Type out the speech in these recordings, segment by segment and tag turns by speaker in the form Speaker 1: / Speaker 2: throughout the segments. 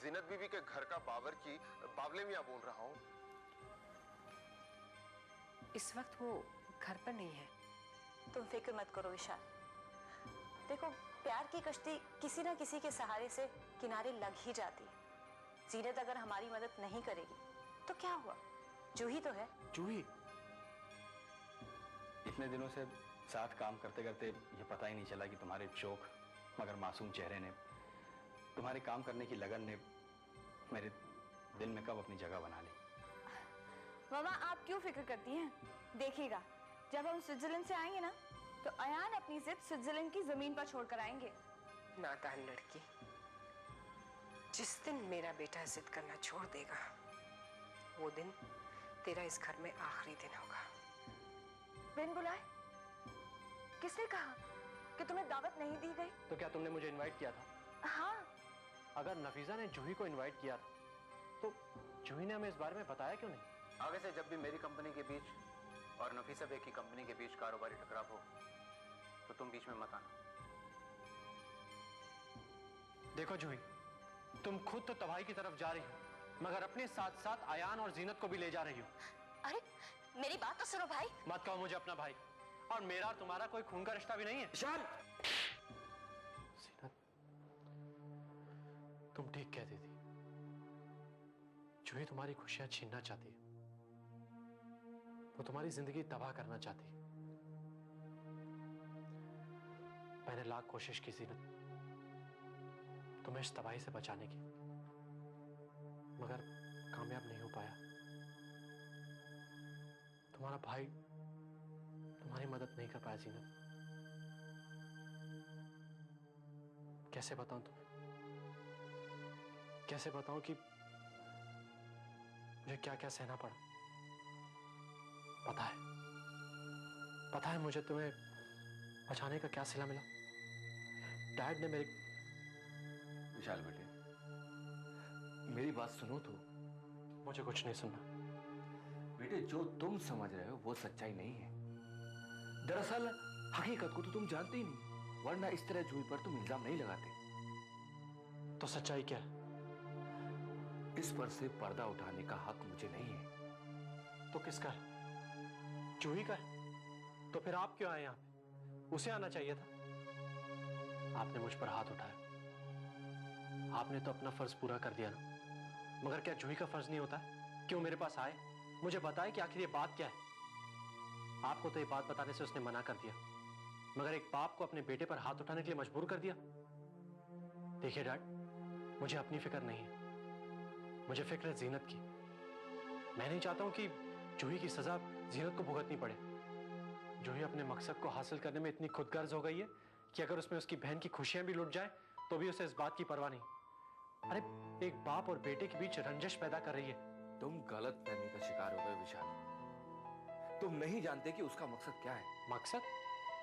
Speaker 1: जीनत बीबी के घर का बावर्ची बावले मियां बोल रहा हूँ।
Speaker 2: इस वक्त वो घर पर नहीं है।
Speaker 3: तुम फिक्र मत करो विशाल। देखो, प्यार की कश्ती किसी ना किसी के सहारे से किनारे लग ही जाती है। जीनत अगर हमारी मदद नहीं करेगी तो क्या हुआ, जूही तो है।
Speaker 4: जूही? इतने दिनों से साथ काम करते करते ये पता ही नहीं चला कि तुम्हारे चोख मगर मासूम चेहरे ने, तुम्हारे काम करने की लगन ने मेरे दिल में कब अपनी जगह बना ली।
Speaker 5: मामा, आप क्यों फिक्र करती हैं? देखिएगा, जब हम स्विट्जरलैंड से आएंगे ना तो अयान अपनी जिद स्विट्जरलैंड की जमीन पर छोड़कर आएंगे।
Speaker 2: नादान लड़की, जिस दिन मेरा बेटा जिद करना छोड़ देगा वो दिन तेरा इस घर में आखिरी दिन होगा।
Speaker 5: बिन बुलाए? किसने कहा कि तुम्हें दावत नहीं दी गई?
Speaker 6: तो क्या तुमने मुझे इनवाइट किया था?
Speaker 5: हाँ।
Speaker 6: अगर नफीसा ने जूही को इनवाइट किया था तो जूही ने हमें इस बारे में बताया क्यों नहीं?
Speaker 4: आगे से जब भी मेरी कंपनी के बीच और नफीसा बे की कंपनी के बीच कारोबारी टकराव हो तो तुम बीच में मत आना।
Speaker 6: देखो जूही, तुम खुद तो तबाही की तरफ जा रही हो मगर अपने साथ साथ अयान और जीनत को भी ले जा रही हो।
Speaker 3: अरे मेरी बात तो सुनो भाई।
Speaker 6: मत कहो मुझे अपना भाई, और मेरा और तुम्हारा कोई खून का रिश्ता भी नहीं है।
Speaker 4: विशाल!
Speaker 6: जीनत, तुम ठीक कहती थी। जूही तुम्हारी खुशियां छीनना चाहती है, वो तुम्हारी जिंदगी तबाह करना चाहती है। मैंने लाख कोशिश की जीनत तुम्हें इस तबाही से बचाने की, मगर कामयाब नहीं हो पाया। तुम्हारा भाई तुम्हारी मदद नहीं कर पाया जीनत। कैसे बताऊं तुम्हें, कैसे बताऊं कि मुझे क्या क्या सहना पड़ा। पता है मुझे तुम्हें बचाने का क्या सिला मिला। डैड ने मेरे...
Speaker 4: विशाल बेटे, मेरी बात सुनो तो।
Speaker 6: मुझे कुछ नहीं सुनना।
Speaker 4: बेटे, जो तुम समझ रहे हो वो सच्चाई नहीं है। दरअसल हकीकत को तो तुम जानते ही नहीं, वरना इस तरह जूही पर तुम इल्जाम नहीं लगाते।
Speaker 6: तो सच्चाई क्या है?
Speaker 4: इस पर से पर्दा उठाने का हक मुझे नहीं है।
Speaker 6: तो किसका है? जूही का है। तो फिर आप क्यों आए यहां पे? उसे आना चाहिए था। आपने मुझ पर हाथ उठाया, आपने तो अपना फर्ज पूरा कर दिया ना, मगर क्या जूही का फर्ज नहीं होता है? क्यों मेरे पास आए, मुझे बताए कि आखिर ये बात क्या है। आपको तो ये बात बताने से उसने मना कर दिया, मगर एक बाप को अपने बेटे पर हाथ उठाने के लिए मजबूर कर दिया। देखिए डैड, मुझे अपनी फिक्र नहीं है, मुझे फिक्र है जीनत की। मैं नहीं चाहता हूं कि जूही की सजा जीनत को भुगतनी पड़े। जूही अपने मकसद को हासिल करने में इतनी खुदगर्ज हो गई है कि अगर उसमें उसकी बहन की खुशियां भी लुट जाए तो भी उसे इस बात की परवाह नहीं। अरे, एक बाप और बेटे के बीच रंजिश पैदा कर रही है।
Speaker 4: तुम गलत फहमी का शिकार हो गए विशाल। तुम नहीं जानते कि उसका मकसद क्या है।
Speaker 6: मकसद?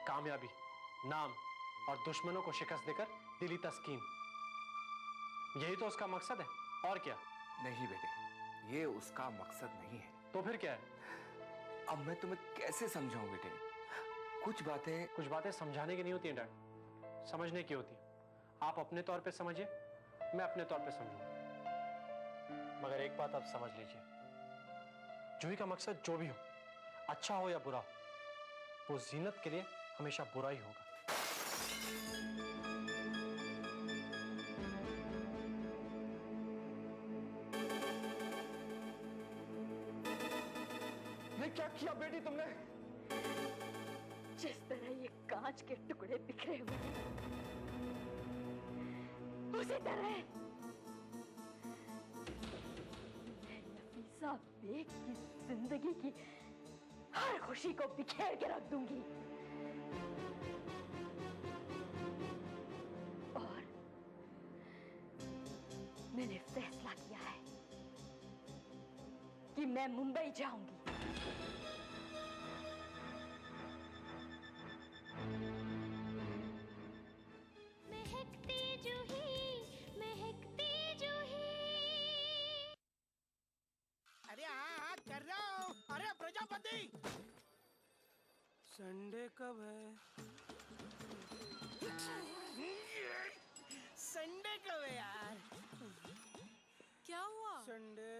Speaker 6: कामयाबी, नाम और दुश्मनों को शिकस्त देकर दिली तस्कीन, यही तो उसका मकसद है। और क्या?
Speaker 4: नहीं बेटे, ये उसका मकसद नहीं है।
Speaker 6: तो फिर क्या है?
Speaker 4: अब मैं तुम्हें कैसे समझाऊं बेटे? कुछ बातें
Speaker 6: समझाने की नहीं होती हैं डैड, समझने की होती है। आप अपने तौर पे समझिए, मैं अपने तौर पे समझूं। मगर एक बात आप समझ लीजिए, जूही का मकसद जो भी हो, अच्छा हो या बुरा हो, वो जीनत के लिए हमेशा बुरा ही होगा।
Speaker 4: ये क्या किया बेटी तुमने?
Speaker 5: जिस तरह ये कांच के टुकड़े बिखरे हुए हैं, उसी तरह नफीसा बेग की जिंदगी की हर खुशी को बिखेर के रख दूंगी। और मैंने फैसला किया है कि मैं मुंबई जाऊंगी।
Speaker 7: महकती जूही।
Speaker 8: अरे हाँ कर रहा हूँ। अरे प्रजापति, संडे कब है? संडे कब है यार?
Speaker 9: क्या हुआ?
Speaker 8: संडे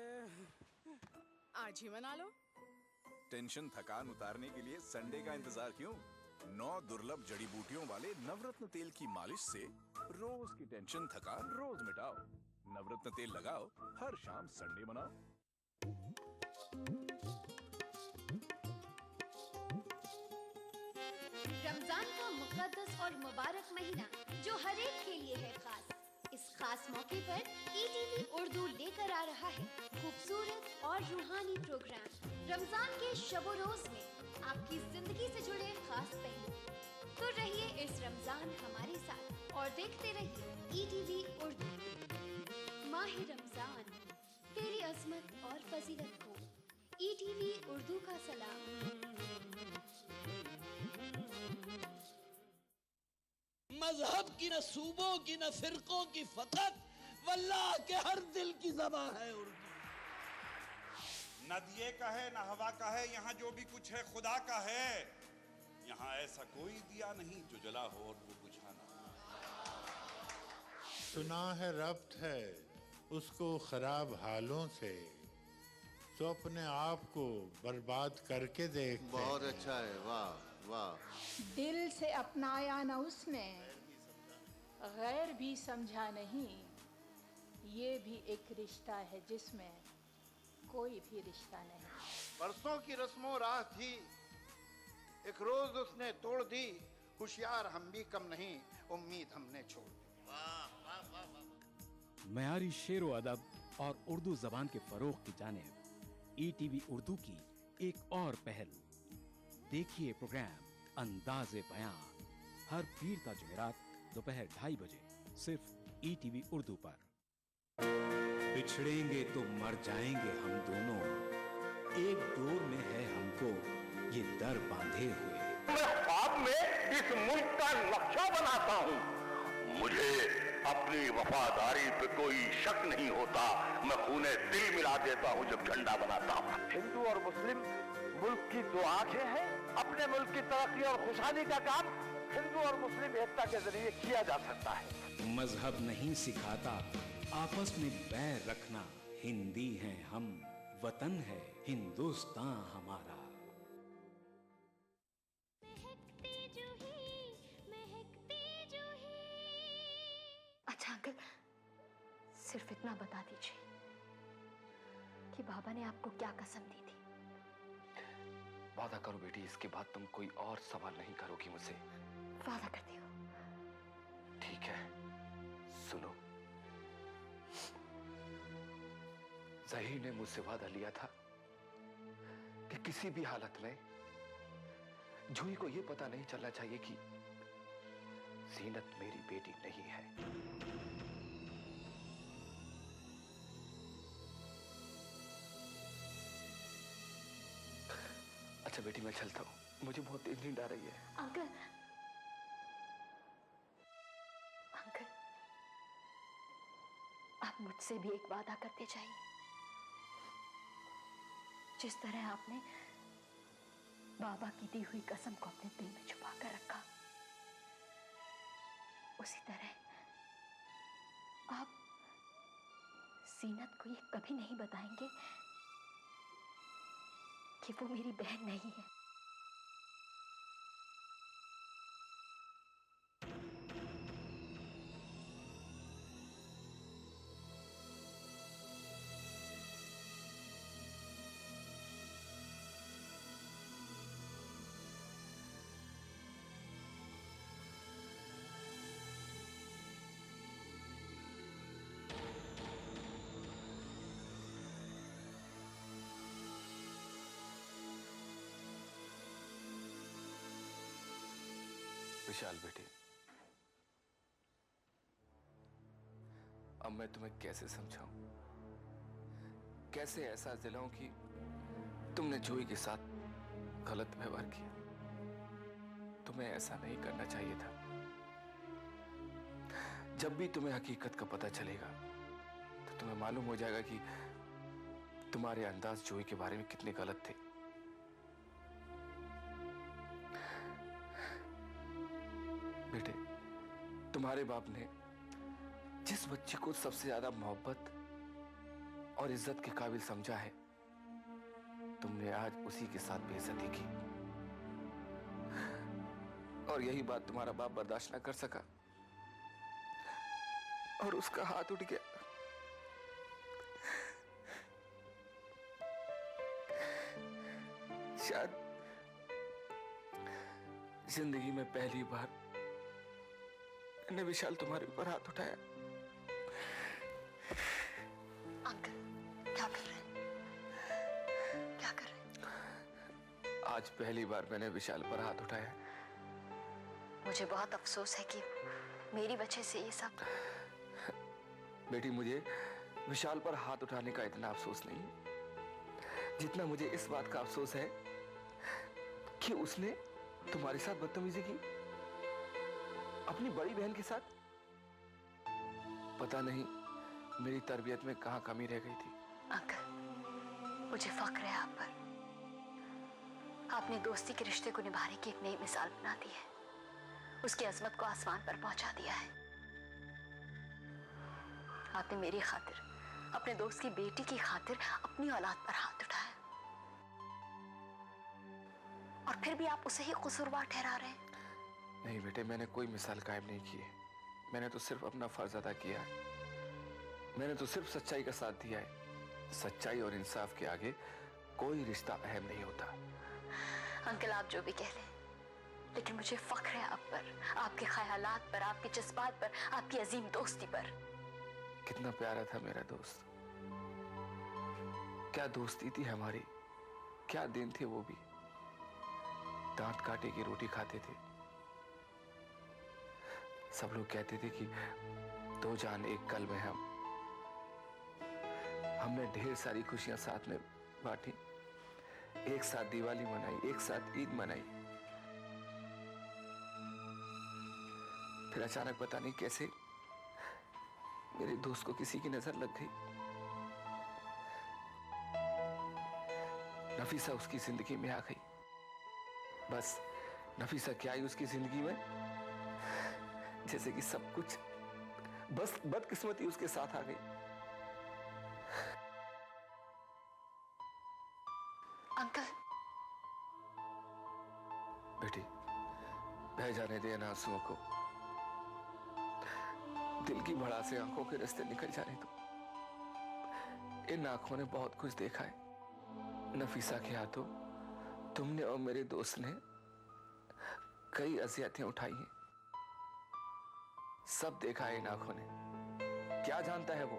Speaker 9: आज ही मना लो।
Speaker 10: टेंशन थकान उतारने के लिए संडे का इंतजार क्यों? 9 दुर्लभ जड़ी बूटियों वाले नवरत्न तेल की मालिश से रोज की टेंशन थकान रोज मिटाओ। नवरत्न तेल लगाओ, हर शाम संडे मनाओ।
Speaker 7: रमजान का मुकद्दस और मुबारक महीना जो हर एक के लिए है खास। इस खास मौके पर ETV उर्दू लेकर आ रहा है खूबसूरत और रूहानी प्रोग्राम रमजान के शबो रोज में आपकी जिंदगी से जुड़े खास पहलू। तो रहिए इस रमजान हमारे साथ और देखते रहिए ETV उर्दू। माह रमजान तेरी अजमत और फजीलत को ETV उर्दू का सलाम।
Speaker 11: मजहब की न सूबों की न फिरकों की फकत वल्लाह के हर दिल की ज़बान है उर्दू।
Speaker 12: न दिए का है न हवा का है, यहाँ जो भी कुछ है खुदा का है। यहाँ ऐसा कोई दिया नहीं जो जला हो और वो बुझा ना।
Speaker 13: सुना है रब्त है उसको खराब हालों से, तो अपने आप को बर्बाद करके देख।
Speaker 1: बहुत अच्छा है, वाह वाह।
Speaker 14: दिल से अपनाया न उसने, गैर भी समझा नहीं। ये भी एक रिश्ता है जिसमें कोई भी रिश्ता नहीं।
Speaker 15: बरसों की रस्मों राह थी, एक रोज उसने तोड़ दी। होशियार हम भी कम नहीं, उम्मीद हमने छोड़ दी।
Speaker 16: मयारी शेर व अदब और उर्दू जबान के फरोग की जानिब ETV उर्दू की एक और पहल। देखिए प्रोग्राम अंदाज़े बयां हर पीर ता जुमेरात दोपहर 2:30 बजे सिर्फ ETV उर्दू पर। बिछड़ेंगे तो मर जाएंगे हम दोनों, एक डोर में है हमको ये दर बांधे हुए।
Speaker 17: मैं ख्वाब में इस मुल्क का नक्शा बनाता हूँ, मुझे अपनी वफादारी पे कोई शक नहीं होता। मैं खूने दिल मिला देता हूँ जब झंडा बनाता हूँ।
Speaker 18: हिंदू और मुस्लिम मुल्क की दो आंखें हैं। अपने मुल्क की तरक्की और खुशहाली का काम हिंदू और मुस्लिम एकता के जरिए किया जा सकता है।
Speaker 16: मजहब नहीं सिखाता आपस में बैर रखना। हिंदी हैं हम, वतन है हिंदुस्तान हमारा।
Speaker 3: अच्छा अंकल, सिर्फ इतना बता दीजिए कि बाबा ने आपको क्या कसम दी थी।
Speaker 19: वादा करो बेटी, इसके बाद तुम कोई और सवाल नहीं करोगी मुझसे।
Speaker 3: वादा करती हूँ।
Speaker 19: ठीक है, सुनो। ज़हीर ने मुझसे वादा लिया था कि किसी भी हालत में जूही को यह पता नहीं चलना चाहिए कि ज़ीनत मेरी बेटी नहीं है। अच्छा बेटी, मैं चलता हूँ, मुझे बहुत तेज नींद आ रही है।
Speaker 3: अंकल, अंकल, आप मुझसे भी एक वादा करते जाइए। जिस तरह आपने बाबा की दी हुई कसम को अपने दिल में छुपा कर रखा, उसी तरह आप ज़ीनत को ये कभी नहीं बताएंगे कि वो मेरी बहन नहीं है।
Speaker 19: विशाल बेटे, अब मैं तुम्हें कैसे समझाऊं, कैसे एहसास दिलाऊं कि तुमने जूही के साथ गलत व्यवहार किया। तुम्हें ऐसा नहीं करना चाहिए था। जब भी तुम्हें हकीकत का पता चलेगा तो तुम्हें मालूम हो जाएगा कि तुम्हारे अंदाज जूही के बारे में कितने गलत थे। बेटे, तुम्हारे बाप ने जिस बच्ची को सबसे ज्यादा मोहब्बत और इज्जत के काबिल समझा है, तुमने आज उसी के साथ बेइज्जती की। और यही बात तुम्हारा बाप बर्दाश्त ना कर सका और उसका हाथ उठ गया। शायद जिंदगी में पहली बार मैंने विशाल तुम्हारे ऊपर हाथ उठाया।
Speaker 3: अंकल क्या कर रहे हैं? क्या कर रहे हैं?
Speaker 19: आज पहली बार मैंने विशाल पर हाथ उठाया।
Speaker 3: मुझे बहुत अफसोस है कि मेरी वजह से ये सब।
Speaker 19: बेटी, मुझे विशाल पर हाथ उठाने का इतना अफसोस नहीं जितना मुझे इस बात का अफसोस है कि उसने तुम्हारे साथ बदतमीजी की, अपनी बड़ी बहन के साथ। पता नहीं मेरी तरबियत में कहां कमी रह गई थी।
Speaker 3: अंकल मुझे फख्र है आप पर। आपने दोस्ती के रिश्ते को निभाने की एक नई मिसाल बना दी है, उसकी अजमत को आसमान पर पहुंचा दिया है। आपने मेरी खातिर, अपने दोस्त की बेटी की खातिर अपनी औलाद पर हाथ उठाया और फिर भी आप उसे ही कसूरवार ठहरा रहे हैं।
Speaker 19: नहीं बेटे, मैंने कोई मिसाल कायम नहीं की है। मैंने तो सिर्फ अपना फर्ज अदा किया है। मैंने तो सिर्फ सच्चाई का साथ दिया है। सच्चाई और इंसाफ के आगे कोई रिश्ता अहम नहीं होता।
Speaker 3: अंकल आप जो भी कह लें, लेकिन मुझे फख्र है आप पर, आपके ख्यालात पर, आपके जज्बात पर, आपकी अजीम दोस्ती पर।
Speaker 19: कितना प्यारा था मेरा दोस्त। क्या दोस्ती थी हमारी, क्या दिन थे वो भी। दांत काटे की रोटी खाते थे। सब लोग कहते थे कि दो जान एक कल में हम। हमने ढेर सारी खुशियां साथ में बांटी, एक साथ दिवाली मनाई, एक साथ ईद मनाई। फिर अचानक पता नहीं कैसे मेरे दोस्त को किसी की नजर लग गई। नफीसा उसकी जिंदगी में आ गई। बस नफीसा क्या आई उसकी जिंदगी में, जैसे कि सब कुछ बस बदकिस्मती उसके साथ आ गई।
Speaker 3: अंकल
Speaker 19: बेटी, बह जाने दे इन आंसुओं को। दिल की भड़ा से आंखों के रास्ते निकल जाने दो। इन आंखों ने बहुत कुछ देखा है। नफीसा के हाथों तुमने और मेरे दोस्त ने कई अजियतें उठाई हैं। सब देखा है इन आंखों ने। क्या जानता है वो,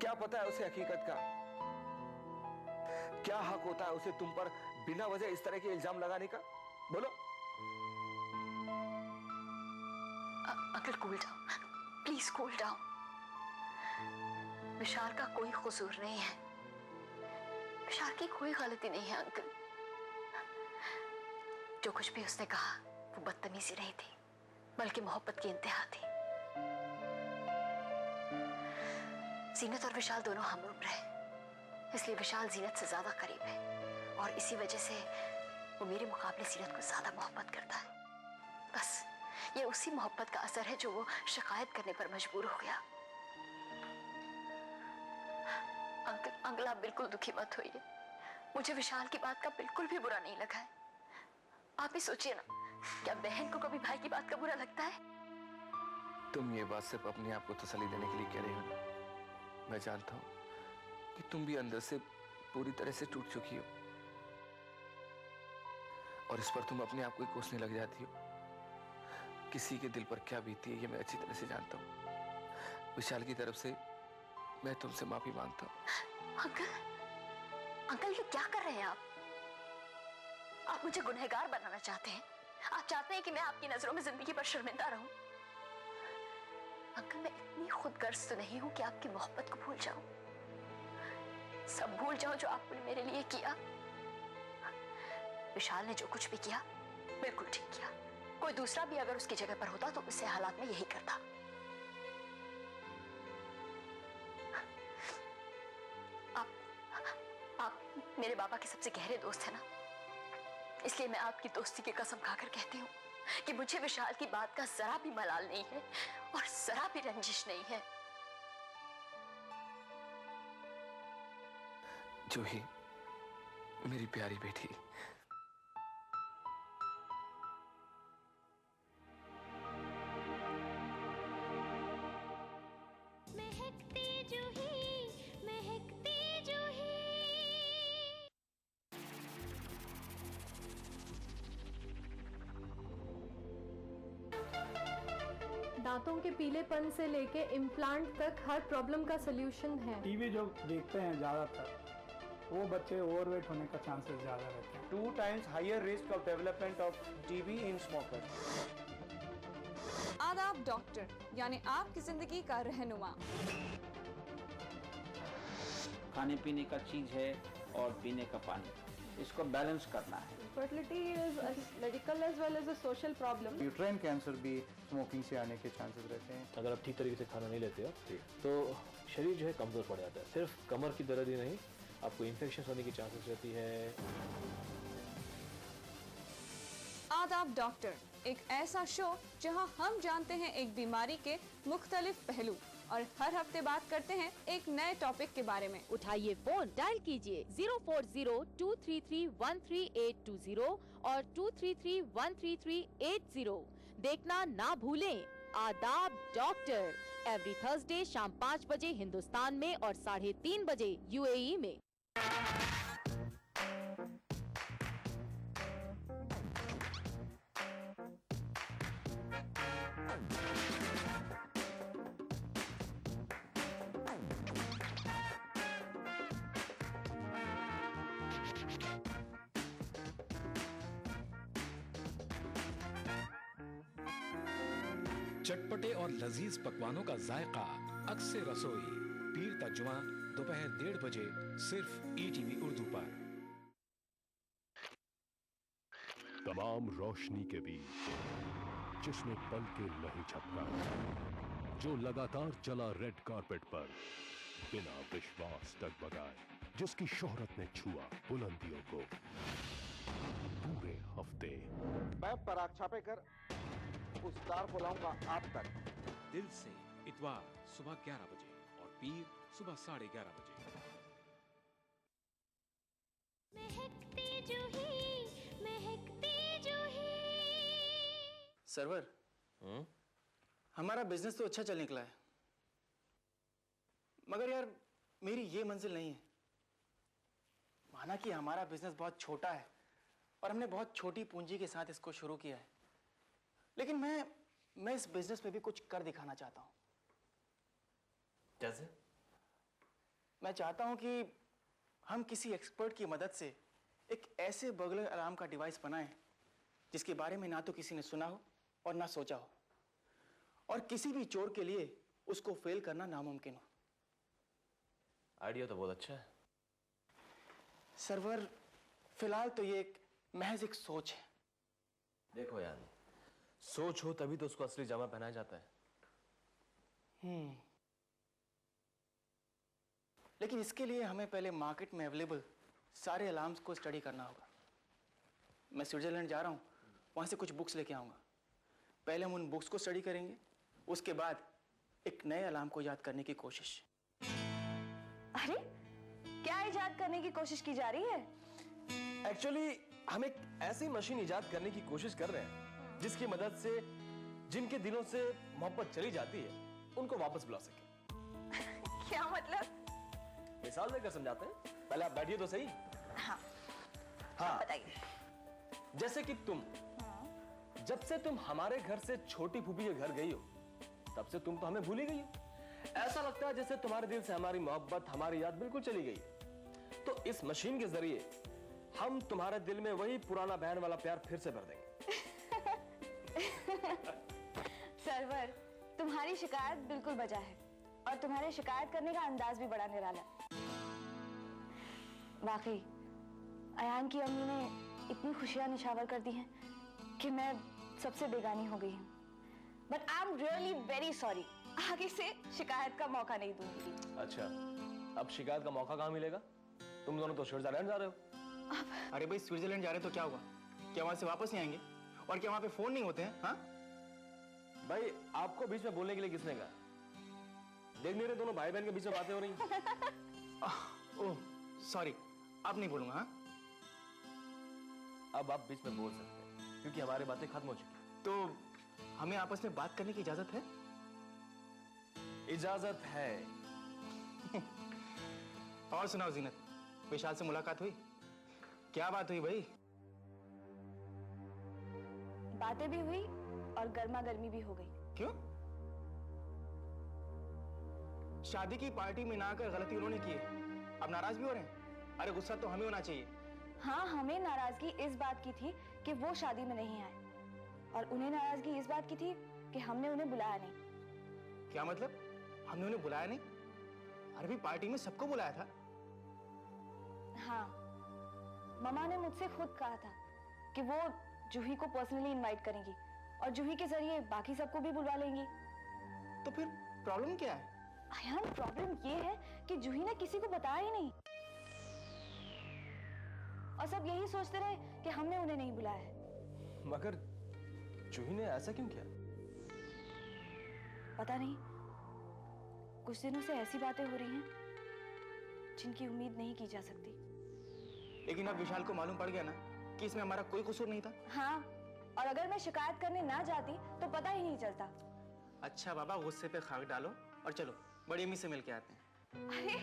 Speaker 19: क्या पता है उसे हकीकत का। क्या हक होता है उसे तुम पर बिना वजह इस तरह के इल्जाम लगाने का? बोलो।
Speaker 3: Uncle cool down, please cool down. Vishal का कोई कसूर नहीं है, विशाल की कोई गलती नहीं है अंकल। जो कुछ भी उसने कहा वो बदतमीजी नहीं थी, बल्कि मोहब्बत की इंतहा थी। जीनत और विशाल दोनों हम उम्र हैं, इसलिए विशाल जीनत से ज्यादा करीब है और इसी वजह से वो मेरे मुकाबले जीनत को ज्यादा मोहब्बत करता है। बस ये उसी मोहब्बत का असर है जो वो शिकायत करने पर मजबूर हो गया। अंकल आप बिल्कुल दुखी मत होइए। मुझे विशाल की बात का बिल्कुल भी बुरा नहीं लगा है। आप ही सोचिए ना, क्या बहन को कभी भाई की बात का बुरा लगता है?
Speaker 19: तुम ये बात सिर्फ अपने आप को तसल्ली देने के लिए कह रही हो ना। मैं जानता हूं कि तुम भी अंदर से पूरी तरह से टूट चुकी हो और इस पर तुम अपने आप को ही कोसने लग जाती हो। किसी के दिल पर क्या बीती है ये मैं अच्छी तरह से जानता हूं। विशाल की तरफ से मैं तुमसे माफी मांगता हूं।
Speaker 3: अंकल ये क्या कर रहे हैं आप? आप मुझे गुनहगार बनाना चाहते हैं। आप चाहते हैं कि मैं आपकी नजरों में जिंदगी पर शर्मिंदा रहूं। अंकल मैं इतनी खुदगर्ज तो नहीं हूं कि आपकी मोहब्बत को भूल जाऊं, सब भूल जाऊं जो आपने मेरे लिए किया। विशाल ने जो कुछ भी किया बिल्कुल ठीक किया। कोई दूसरा भी अगर उसकी जगह पर होता तो उससे हालात में यही करता। आप मेरे बाबा के सबसे गहरे दोस्त हैं ना, इसलिए मैं आपकी दोस्ती की कसम खाकर कहती हूँ कि मुझे विशाल की बात का जरा भी मलाल नहीं है और जरा भी रंजिश नहीं है।
Speaker 19: जूही, मेरी प्यारी बेटी,
Speaker 7: महकती जूही, महकती जूही।
Speaker 9: दांतों के पीलेपन से लेके इम्प्लांट तक हर प्रॉब्लम का सलूशन है।
Speaker 20: टीवी जो देखते हैं ज़्यादातर वो बच्चे ओवरवेट होने का चांसेस ज़्यादा रहते हैं।
Speaker 21: 2 times higher risk of development of TB in smokers.
Speaker 5: आदाब डॉक्टर, यानी आपकी जिंदगी का रहनुमा।
Speaker 21: खाने पीने का चीज है और पीने का पानी, इसको बैलेंस करना है।
Speaker 9: Fertility is a medical as well as a social problem.
Speaker 21: Uterine cancer भी स्मोकिंग से आने के चांसेस रहते हैं।
Speaker 6: अगर आप ठीक तरीके से खाना नहीं लेते हो तो शरीर जो है कमज़ोर पड़ जाता है। सिर्फ कमर की दर्द ही नहीं, आपको इन्फेक्शन होने की चांसेस रहती है।
Speaker 5: आदाब डॉक्टर, एक ऐसा शो जहां हम जानते हैं एक बीमारी के मुख्तलिफ पहलू और हर हफ्ते बात करते हैं एक नए टॉपिक के बारे में।
Speaker 22: उठाइए फोन, डायल कीजिए 040-233-13820 और 233-13380। देखना ना भूलें आदाब डॉक्टर, एवरी थर्सडे शाम 5 बजे हिंदुस्तान में और 3:30 बजे यूएई में।
Speaker 16: चटपटे और लजीज पकवानों का जायका अक्सर रसोई, पीर ता जुमा दोपहर 1:30 बजे सिर्फ ईटीवी उर्दू पर।
Speaker 23: तमाम रोशनी के बीच जिसने पल के नहीं झपका, जो लगातार चला रेड कारपेट पर बिना विश्वास डगमगाए, जिसकी शोहरत ने छुआ बुलंदियों को पूरे हफ्ते।
Speaker 21: मैं पराग छापे कर उस तार को लाऊंगा आप तक।
Speaker 16: दिल से इतवार सुबह 11 बजे और पीर सुबह 11:30 बजे।
Speaker 7: महकती जूही, महकती जूही।
Speaker 24: सर्वर, हमारा बिजनेस तो अच्छा चल निकला है, मगर यार मेरी ये मंजिल नहीं है। माना कि हमारा बिजनेस बहुत छोटा है और हमने बहुत छोटी पूंजी के साथ इसको शुरू किया है, लेकिन मैं इस बिजनेस में भी कुछ कर दिखाना चाहता हूं।
Speaker 6: जैसे?
Speaker 24: मैं चाहता हूं कि हम किसी एक्सपर्ट की मदद से एक ऐसे बर्गलर अलार्म का डिवाइस बनाएं जिसके बारे में ना तो किसी ने सुना हो और ना सोचा हो, और किसी भी चोर के लिए उसको फेल करना नामुमकिन हो।
Speaker 6: आइडिया तो बहुत अच्छा है।
Speaker 24: सर्वर, फिलहाल तो ये एक महज एक सोच है।
Speaker 6: देखो यार, सोच हो तभी तो उसको असली जामा पहनाया जाता है।
Speaker 24: लेकिन इसके लिए हमें पहले मार्केट में अवेलेबल सारे अलार्म्स को स्टडी करना होगा। मैं स्विट्जरलैंड जा रहा हूँ, वहाँ से कुछ बुक्स लेके आऊँगा। पहले हम उन बुक्स को स्टडी करेंगे, उसके बाद एक नए अलार्म को याद करने की कोशिश।
Speaker 3: अरे क्या इजाद करने की कोशिश की जा रही है?
Speaker 6: एक्चुअली हम एक ऐसी मशीन इजाद करने की कोशिश कर रहे हैं जिसकी मदद से जिनके दिलों से मोहब्बत चली जाती है उनको वापस बुला सके।
Speaker 3: क्या मतलब?
Speaker 6: मिसाल देकर समझाते हैं, पहले आप बैठिए तो सही। हाँ
Speaker 3: बताइए।
Speaker 6: जैसे कि तुम, जब से तुम हमारे घर से छोटी फूफी के घर गई हो तब से तुम तो हमें भूल ही गई हो। ऐसा लगता है जैसे तुम्हारे दिल से हमारी मोहब्बत, हमारी याद बिल्कुल चली गई। तो इस मशीन के जरिए हम तुम्हारे दिल में वही पुराना बहन वाला प्यार फिर से भर देंगे।
Speaker 3: सर्वर, तुम्हारी शिकायत बिल्कुल बजा है और तुम्हारे शिकायत करने का अंदाज भी बड़ा निराला। वाकई अयान की अम्मी ने इतनी खुशियां निछावर कर दी हैं कि मैं सबसे बेगानी हो गई हूँ। But I am really very sorry. आगे से शिकायत का मौका नहीं दूंगी।
Speaker 6: अच्छा, अब शिकायत का मौका कहाँ मिलेगा? तुम दोनों तो स्विट्जरलैंड जा रहे हो।
Speaker 24: अरे भाई, स्विट्जरलैंड जा रहे हैं तो क्या हुआ? क्या वहां से वापस नहीं आएंगे? और क्या वहां पे फोन नहीं होते हैं? हाँ
Speaker 6: भाई, आपको बीच में बोलने के लिए किसने कहा? देख नहीं रहे दोनों भाई बहन के बीच में बातें हो रही हैं।
Speaker 24: Oh sorry. अब नहीं बोलूंगा। हाँ,
Speaker 2: अब आप बीच में बोल सकते हैं क्योंकि हमारी बातें खत्म हो चुकी।
Speaker 24: तो हमें आपस में बात करने की इजाजत है?
Speaker 2: इजाजत है।
Speaker 24: और सुनाओ जीनत, विशाल से मुलाकात हुई? क्या बात हुई भाई?
Speaker 3: बातें भी हुई और गर्मा गर्मी भी हो गई।
Speaker 24: क्यों? शादी की पार्टी में ना आकर गलती उन्होंने की है, अब नाराज भी हो रहे हैं? अरे गुस्सा तो हमें होना चाहिए।
Speaker 3: हाँ, हमें नाराजगी इस बात की थी कि वो शादी में नहीं आए, और उन्हें नाराजगी इस बात की थी कि हमने उन्हें बुलाया नहीं।
Speaker 24: क्या मतलब? हमने उन्हें बुलाया नहीं? अरे भी पार्टी में सबको बुलाया था।
Speaker 3: हाँ, ममा ने मुझसे खुद कहा था कि वो जूही को पर्सनली इनवाइट करेंगी और जूही के जरिए बाकी सबको भी बुलवा लेंगी।
Speaker 24: तो फिर प्रॉब्लम क्या है?
Speaker 3: अयान, प्रॉब्लम ये है कि जूही ने किसी को बताया ही नहीं, और सब यही सोचते रहे कि हमने उन्हें नहीं बुलाया है।
Speaker 2: मगर जूही ने ऐसा क्यों किया?
Speaker 3: पता नहीं, कुछ दिनों से ऐसी बातें हो रही हैं जिनकी उम्मीद नहीं की जा सकती।
Speaker 24: लेकिन अब विशाल को मालूम पड़ गया ना कि इसमें हमारा कोई कसूर नहीं था।
Speaker 3: हाँ, और अगर मैं शिकायत करने ना जाती तो पता ही नहीं चलता।
Speaker 24: अच्छा बाबा, गुस्से पे खाक डालो और चलो बड़ी अम्मी से मिल के आते हैं।
Speaker 3: अरे,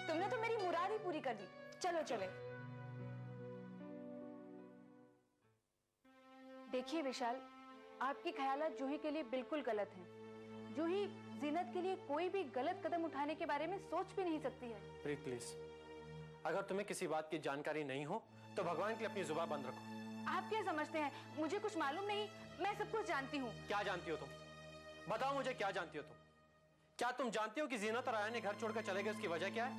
Speaker 3: तुमने तो मेरी मुराद ही पूरी कर दी। चलो चले।
Speaker 9: देखिए विशाल, आपके ख्यालात जूही के लिए बिल्कुल गलत हैं। जूही जीनत के लिए कोई भी गलत कदम उठाने के बारे में सोच भी नहीं सकती है।
Speaker 6: प्रीत प्लीज, अगर तुम्हें किसी बात की जानकारी नहीं हो तो भगवान के लिए अपनी जुबान बंद रखो।
Speaker 9: आप क्या समझते हैं, मुझे कुछ मालूम नहीं? मैं सब कुछ जानती हूँ।
Speaker 6: क्या जानती हो तुम? बताओ मुझे, क्या जानती हो तुम? क्या तुम जानती हो कि जीनत और आया ने घर छोड़कर चले गए, उसकी वजह क्या है?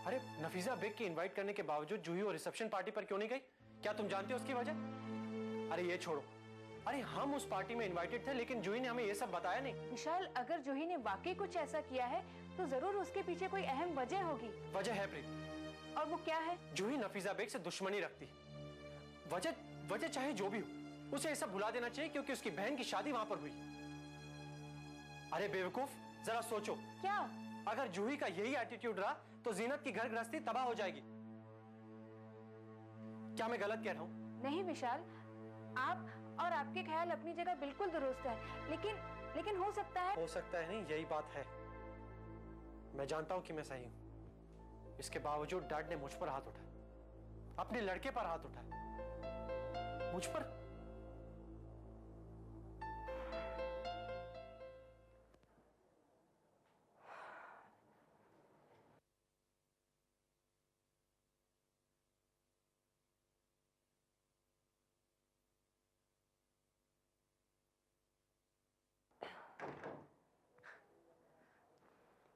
Speaker 6: अरे नफीसा बेग की इनवाइट करने के बावजूद जूही और रिसेप्शन पार्टी पर क्यों नहीं गई? क्या तुम जानती हो उसकी वजह? अरे ये छोड़ो, अरे हम उस पार्टी में इनवाइटेड थे लेकिन जूही ने हमें ये सब बताया नहीं।
Speaker 9: विशाल, अगर जूही ने वाकई कुछ ऐसा किया है तो जरूर उसके पीछे कोई अहम वजह होगी।
Speaker 6: वजह है प्रीत।
Speaker 9: और वो क्या है?
Speaker 6: जूही नफीसा बेग से दुश्मनी रखती है। वजह चाहे जो भी हो, उसे ये सब भुला देना चाहिए क्योंकि उसकी बहन की शादी वहां पर हुई। अरे बेवकूफ, जरा सोचो,
Speaker 9: क्या
Speaker 6: अगर जूही का यही एटीट्यूड रहा तो जीनत की घर गृहस्थी तबाह हो जाएगी। क्या मैं गलत कह रहा हूं?
Speaker 9: नहीं विशाल, आप और आपके ख्याल अपनी जगह बिल्कुल दुरुस्त है, लेकिन हो सकता है
Speaker 6: नहीं, यही बात है। मैं जानता हूं कि मैं सही हूं, इसके बावजूद डैड ने मुझ पर हाथ उठाया, अपने लड़के पर हाथ उठाया, मुझ पर।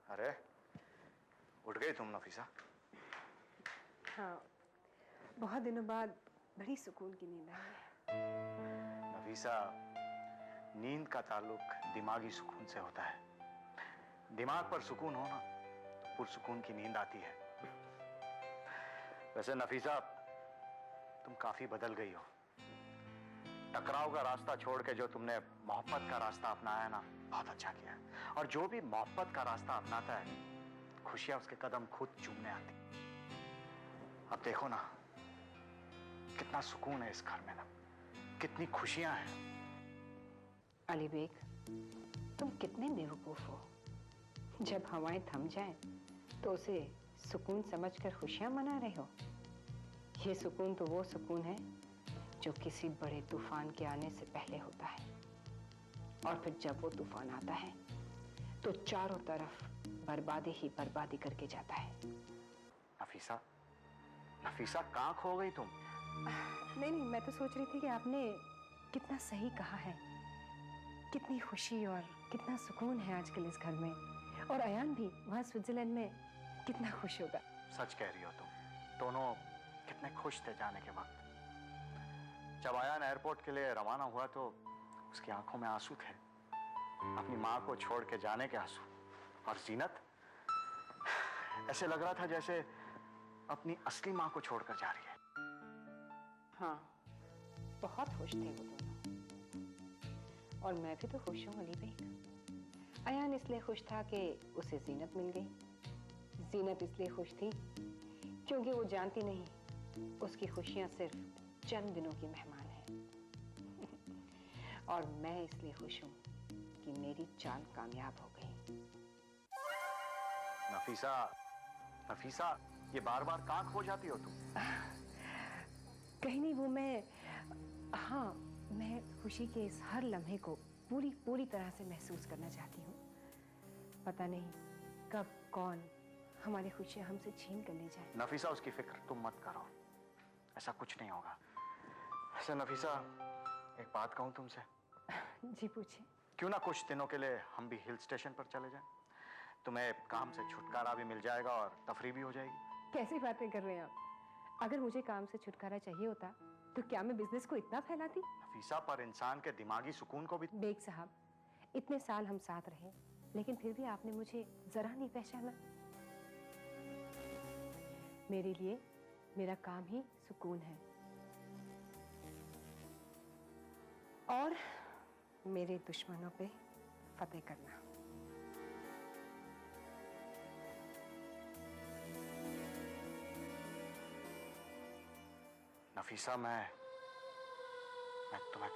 Speaker 15: अरे उठ गई तुम नफीसा?
Speaker 4: हाँ, बहुत दिनों बाद बड़ी सुकून की नींद आई है।
Speaker 15: नफीसा, नींद का ताल्लुक दिमागी सुकून से होता है। दिमाग पर सुकून हो ना तो पुरसुकून की नींद आती है। वैसे नफीसा, तुम काफी बदल गई हो। टकराव का रास्ता छोड़ के जो तुमने मोहब्बत का रास्ता अपनाया ना, बहुत अच्छा किया। और जो भी मोहब्बत का रास्ता अपनाता है, खुशियां उसके कदम खुद चूमने आती। अब देखो ना, कितना सुकून है इस घर में ना, कितनी खुशियां हैं।
Speaker 4: अली बेग, तुम कितने बेवकूफ हो। जब हवाएं थम जाएं, तो उसे सुकून समझकर खुशियां मना रहे हो। ये सुकून तो वो सुकून है जो किसी बड़े तूफान के आने से पहले होता है, और फिर जब वो तूफान आता है तो चारों तरफ बर्बादी ही बर्बादी करके जाता है।
Speaker 15: नफीसा, नफीसा कहाँ खो गई तुम?
Speaker 4: नहीं, मैं तो सोच रही थी कि आपने कितना सही कहा है। कितनी खुशी और कितना सुकून है आजकल इस घर में, और अयान भी वहाँ स्विट्जरलैंड में कितना खुश होगा।
Speaker 15: सच कह रही हो तुम। दोनों कितने खुश थे जाने के वक्त। जब अयान एयरपोर्ट के लिए रवाना हुआ तो उसकी आंखों में आंसू थे, अपनी माँ को छोड़ के जाने के आंसू। और जीनत, ऐसे लग रहा था जैसे अपनी असली माँ को छोड़कर जा रही है।
Speaker 4: हाँ, बहुत खुश थे वो दोनों, और मैं भी तो खुश हूँ अली बेग। अयान इसलिए खुश था कि उसे जीनत मिल गई। जीनत इसलिए खुश थी क्योंकि वो जानती नहीं उसकी खुशियां सिर्फ चंद दिनों की मेहमान है। और मैं इसलिए खुश हूं कि मेरी चाल कामयाब हो गई।
Speaker 15: नफीसा, नफीसा, ये बार बार कहाँ खो जाती हो तुम?
Speaker 4: कहीं नहीं, वो हाँ, मैं खुशी के इस हर लम्हे को पूरी तरह से महसूस करना चाहती हूँ। पता नहीं कब कौन हमारी खुशियाँ हमसे छीन कर ले जाए।
Speaker 15: नफीसा, उसकी फिक्र तुम मत करो, ऐसा कुछ नहीं होगा। ऐसे नफीसा, एक बात कहूँ तुमसे?
Speaker 4: जी पूछिए।
Speaker 15: क्यों ना कुछ दिनों के लिए हम भी हिल स्टेशन पर चले जाएं? तुम्हें काम से छुटकारा भी मिल जाएगा और तफरी भी हो जाएगी।
Speaker 4: कैसी बातें कर रहे हैं आप? अगर मुझे काम से छुटकारा चाहिए होता तो क्या मैं बिजनेस को इतना फैलाती?
Speaker 15: नफीसा, पर इंसान के दिमागी सुकून को भी।
Speaker 4: बेग साहब, इतने साल हम साथ रहे, लेकिन फिर भी आपने मुझे जरा नहीं पहचाना। मेरे लिए मेरा काम ही सुकून है और मेरे दुश्मनों पे फतेह करना।
Speaker 15: नफीसा, मैं तुम्हें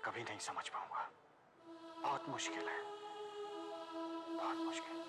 Speaker 15: कभी नहीं समझ पाऊंगा। बहुत मुश्किल है, बहुत मुश्किल।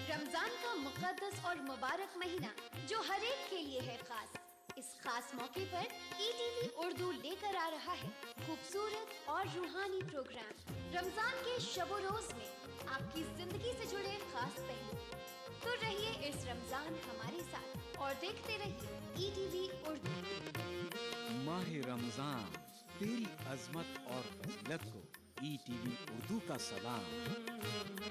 Speaker 7: रमजान का मुकद्दस और मुबारक महीना जो हर एक के लिए है खास। इस खास मौके पर ETV उर्दू लेकर आ रहा है खूबसूरत और रूहानी प्रोग्राम। रमजान के शबो रोज में आपकी जिंदगी से जुड़े खास पहलू। तो रहिए इस रमजान हमारे साथ और देखते रहिए ETV उर्दू।
Speaker 16: माह रमजान, तेरी अजमत और फजीलत को ETV उर्दू का सलाम।